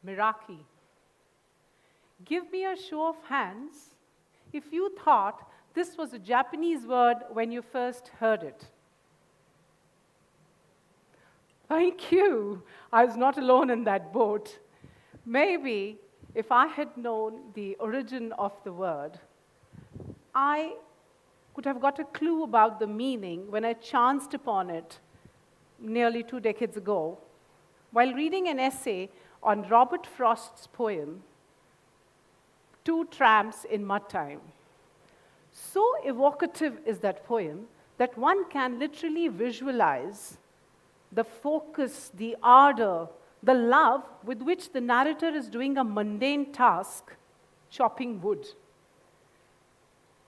Meraki. Give me a show of hands if you thought this was a Japanese word when you first heard it. Thank you. I was not alone in that boat. Maybe if I had known the origin of the word, I could have got a clue about the meaning when I chanced upon it nearly 2 decades ago while reading an essay on Robert Frost's poem, Two Tramps in Mud Time. So evocative is that poem that one can literally visualize the focus, the ardor, the love with which the narrator is doing a mundane task, chopping wood.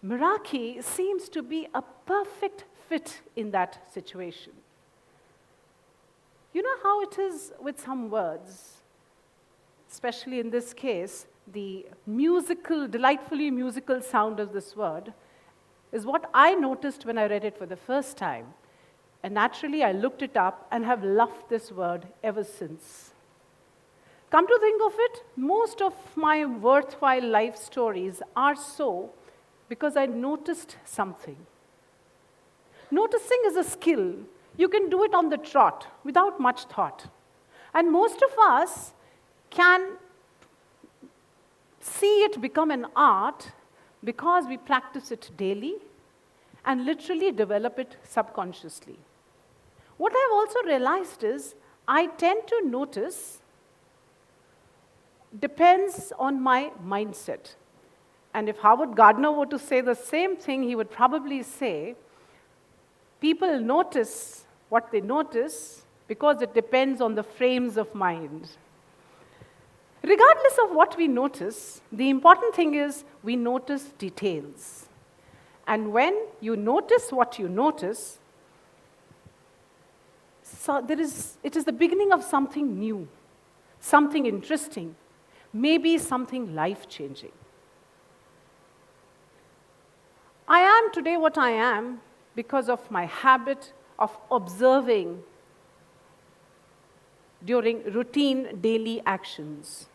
Meraki seems to be a perfect fit in that situation. You know how it is with some words, especially in this case, the musical, delightfully musical sound of this word is what I noticed when I read it for the first time. And naturally, I looked it up and have loved this word ever since. Come to think of it, most of my worthwhile life stories are so because I noticed something. Noticing is a skill. You can do it on the trot without much thought. And most of us can see it become an art because we practice it daily and literally develop it subconsciously. What I've also realized is I tend to notice depends on my mindset. And if Howard Gardner were to say the same thing, he would probably say, people notice what they notice because it depends on the frames of mind. Regardless of what we notice, the important thing is we notice details. And when you notice what you notice, it is the beginning of something new, something interesting, maybe something life-changing. I am today what I am because of my habit of observing during routine daily actions.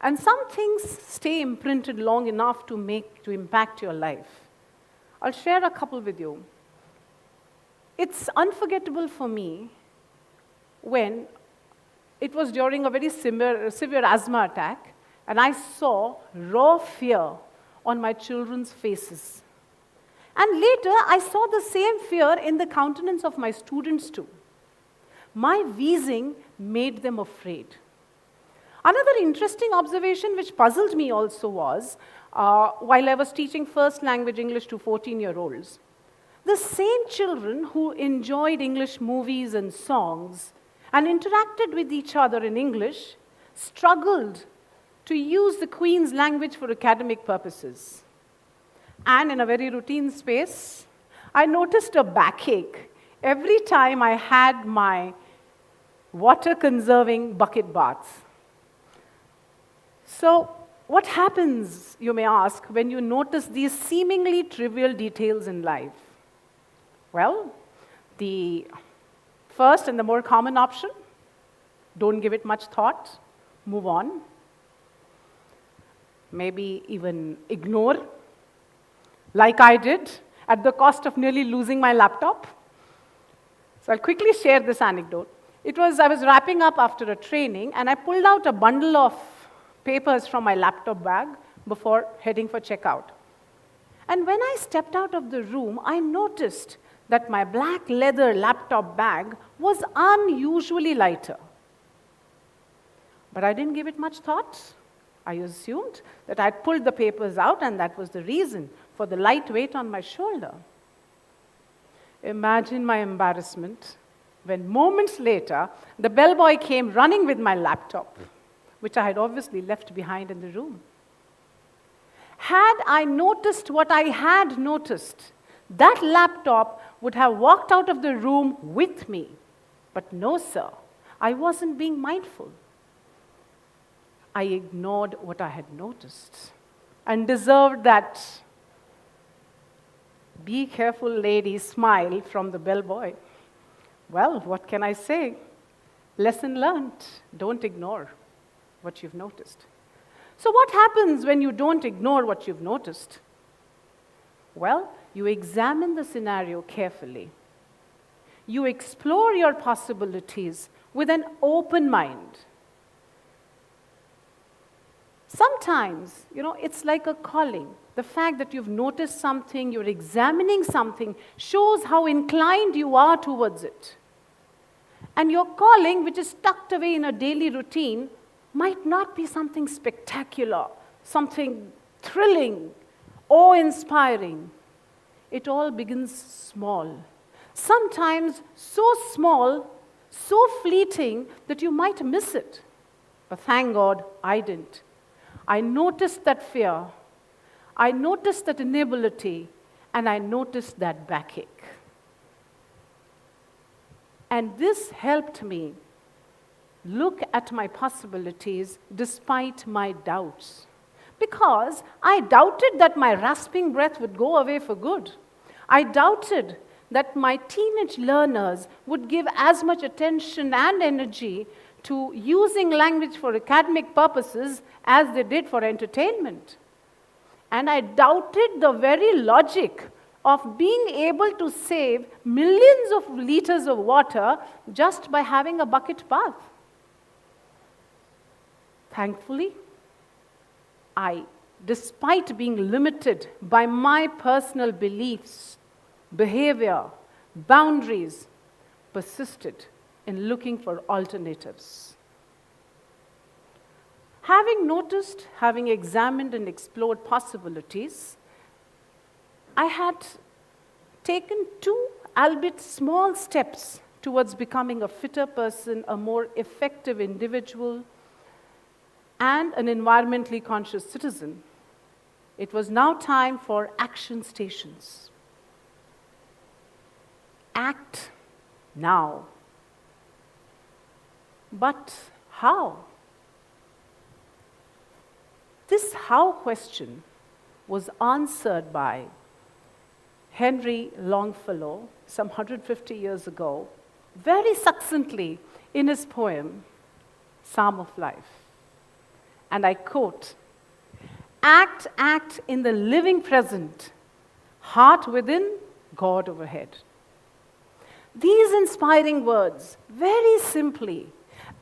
And some things stay imprinted long enough to impact your life. I'll share a couple with you. It's unforgettable for me when it was during a very severe asthma attack, and I saw raw fear on my children's faces. And later, I saw the same fear in the countenance of my students too. My wheezing made them afraid. Another interesting observation which puzzled me also was, while I was teaching first language English to 14-year-olds, the same children who enjoyed English movies and songs and interacted with each other in English struggled to use the Queen's language for academic purposes. And in a very routine space, I noticed a backache every time I had my water-conserving bucket bath. So, what happens, you may ask, when you notice these seemingly trivial details in life? Well, the first and the more common option, don't give it much thought, move on. Maybe even ignore, like I did, at the cost of nearly losing my laptop. So I'll quickly share this anecdote. I was wrapping up after a training, and I pulled out a bundle of papers from my laptop bag before heading for checkout. And when I stepped out of the room, I noticed that my black leather laptop bag was unusually lighter. But I didn't give it much thought. I assumed that I'd pulled the papers out, and that was the reason for the light weight on my shoulder. Imagine my embarrassment when moments later, the bellboy came running with my laptop, which I had obviously left behind in the room. Had I noticed what I had noticed, that laptop would have walked out of the room with me. But no, sir, I wasn't being mindful. I ignored what I had noticed and deserved that "Be careful, lady" smile from the bellboy. Well, what can I say? Lesson learned, don't ignore. what you've noticed. So what happens when you don't ignore what you've noticed? Well, you examine the scenario carefully. You explore your possibilities with an open mind. Sometimes, it's like a calling. The fact that you've noticed something, you're examining something, shows how inclined you are towards it. And your calling, which is tucked away in a daily routine, might not be something spectacular, something thrilling, awe-inspiring. It all begins small. Sometimes so small, so fleeting that you might miss it. But thank God I didn't. I noticed that fear, I noticed that inability, and I noticed that backache. And this helped me look at my possibilities despite my doubts. Because I doubted that my rasping breath would go away for good. I doubted that my teenage learners would give as much attention and energy to using language for academic purposes as they did for entertainment. And I doubted the very logic of being able to save millions of liters of water just by having a bucket bath. Thankfully, despite being limited by my personal beliefs, behavior, boundaries, persisted in looking for alternatives. Having noticed, having examined and explored possibilities, I had taken 2, albeit small steps towards becoming a fitter person, a more effective individual, and an environmentally conscious citizen. It was now time for action stations. Act now. But how? This how question was answered by Henry Longfellow some 150 years ago, very succinctly in his poem, Psalm of Life. And I quote, "Act, act in the living present, heart within, God overhead." These inspiring words, very simply,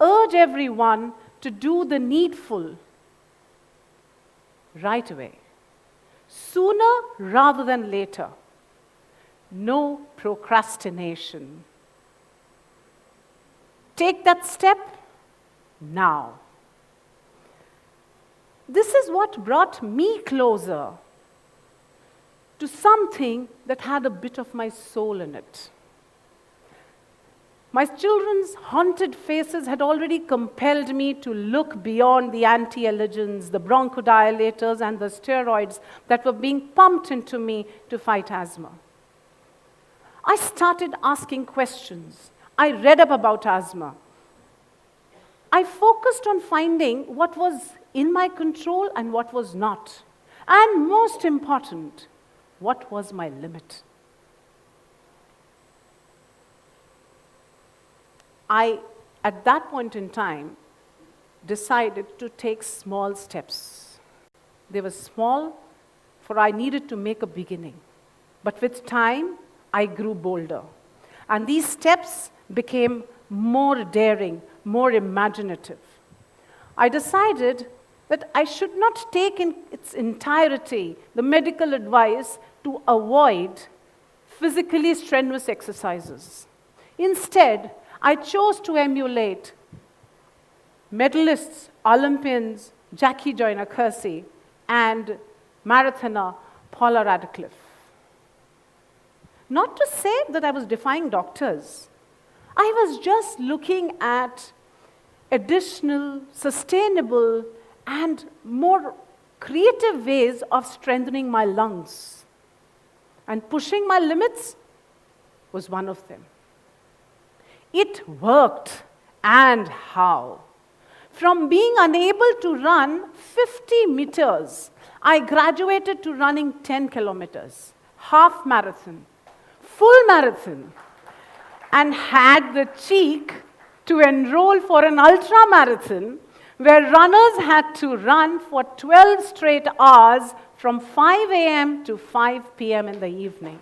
urge everyone to do the needful right away, sooner rather than later. No procrastination. Take that step now. This is what brought me closer to something that had a bit of my soul in it. My children's haunted faces had already compelled me to look beyond the anti-allergens, the bronchodilators, and the steroids that were being pumped into me to fight asthma. I started asking questions. I read up about asthma. I focused on finding what was in my control and what was not. And most important, what was my limit? I, at that point in time, decided to take small steps. They were small, for I needed to make a beginning. But with time, I grew bolder. And these steps became more daring, more imaginative. I decided that I should not take in its entirety the medical advice to avoid physically strenuous exercises. Instead, I chose to emulate medalists, Olympians, Jackie Joyner-Kersee, and marathoner Paula Radcliffe. Not to say that I was defying doctors. I was just looking at additional, sustainable, and more creative ways of strengthening my lungs. And pushing my limits was one of them. It worked, and how? From being unable to run 50 meters, I graduated to running 10 kilometers, half marathon, full marathon, and had the cheek to enroll for an ultra marathon where runners had to run for 12 straight hours from 5 a.m. to 5 p.m. in the evening.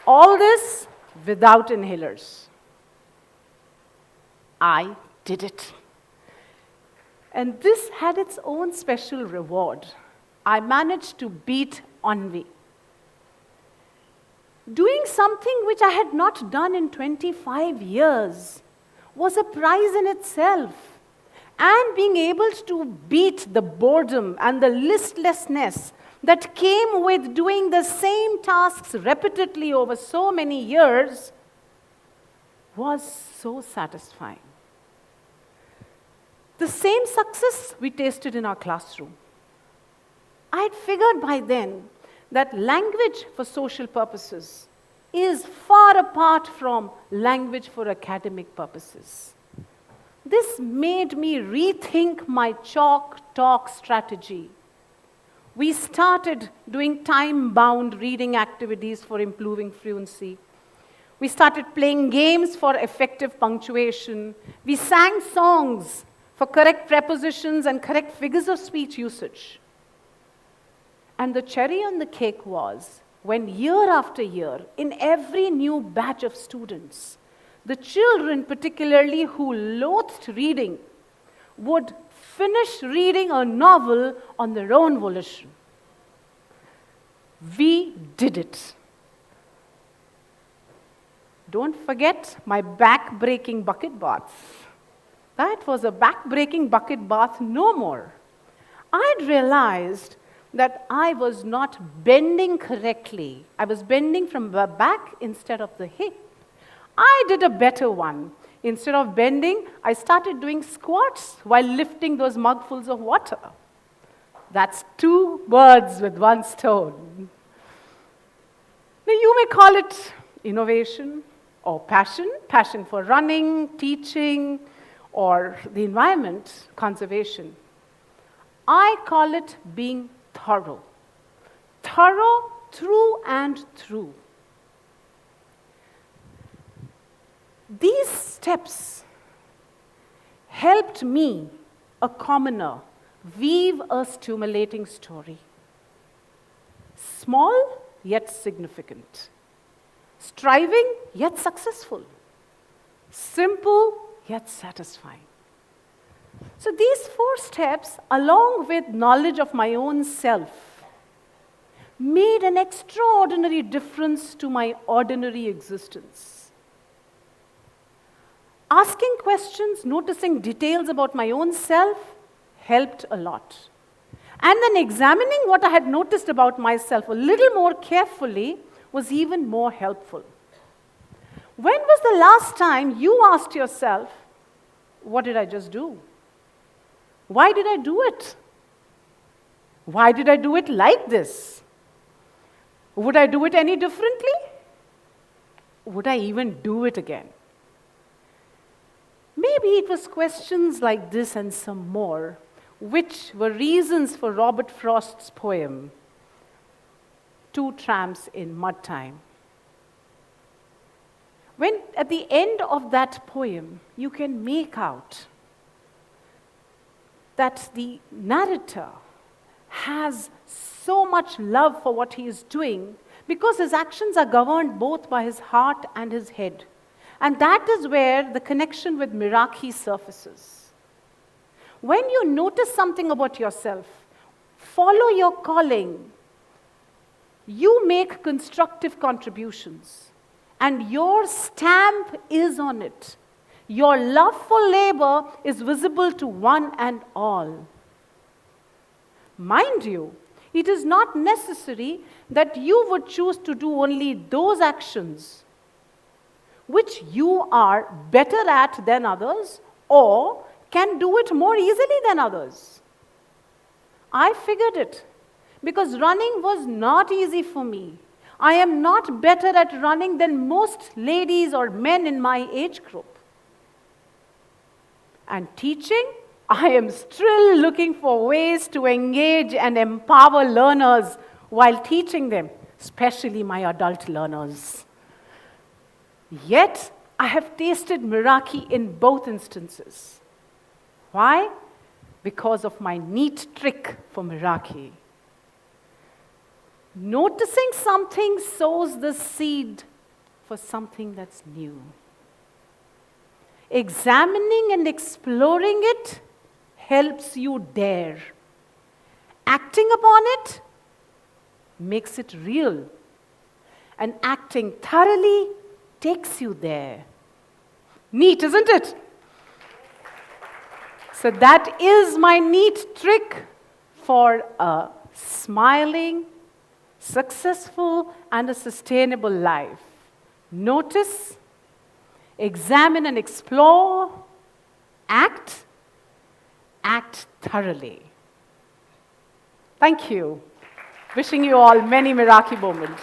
All this without inhalers. I did it. And this had its own special reward. I managed to beat ennui. Doing something which I had not done in 25 years was a prize in itself. And being able to beat the boredom and the listlessness that came with doing the same tasks repeatedly over so many years was so satisfying. The same success we tasted in our classroom. I had figured by then that language for social purposes is far apart from language for academic purposes. This made me rethink my chalk talk strategy. We started doing time-bound reading activities for improving fluency. We started playing games for effective punctuation. We sang songs for correct prepositions and correct figures of speech usage. And the cherry on the cake was when year after year, in every new batch of students, the children particularly who loathed reading would finish reading a novel on their own volition. We did it. Don't forget my back-breaking bucket baths. That was a back-breaking bucket bath no more. I'd realized that I was not bending correctly. I was bending from the back instead of the hip. I did a better one. Instead of bending, I started doing squats while lifting those mugfuls of water. That's 2 birds with 1 stone. Now, you may call it innovation or passion for running, teaching, or the environment, conservation. I call it being thorough. Thorough through and through. These steps helped me, a commoner, weave a stimulating story. Small yet significant. Striving yet successful. Simple yet satisfying. So these 4 steps, along with knowledge of my own self, made an extraordinary difference to my ordinary existence. Asking questions, noticing details about my own self helped a lot. And then examining what I had noticed about myself a little more carefully was even more helpful. When was the last time you asked yourself, what did I just do? Why did I do it? Why did I do it like this? Would I do it any differently? Would I even do it again? Maybe it was questions like this and some more, which were reasons for Robert Frost's poem, 2 Tramps in Mud Time. When at the end of that poem, you can make out that the narrator has so much love for what he is doing because his actions are governed both by his heart and his head. And that is where the connection with Meraki surfaces. When you notice something about yourself, follow your calling, you make constructive contributions, and your stamp is on it. Your love for labor is visible to one and all. Mind you, it is not necessary that you would choose to do only those actions which you are better at than others or can do it more easily than others. I figured it because running was not easy for me. I am not better at running than most ladies or men in my age group. And teaching, I am still looking for ways to engage and empower learners while teaching them, especially my adult learners. Yet, I have tasted Meraki in both instances. Why? Because of my NEET trick for Meraki. Noticing something sows the seed for something that's new. Examining and exploring it helps you dare. Acting upon it makes it real. And acting thoroughly takes you there. Neat, isn't it? So that is my NEET trick for a smiling, successful, and a sustainable life. Notice, examine and explore, act thoroughly. Thank you. Wishing you all many Meraki moments.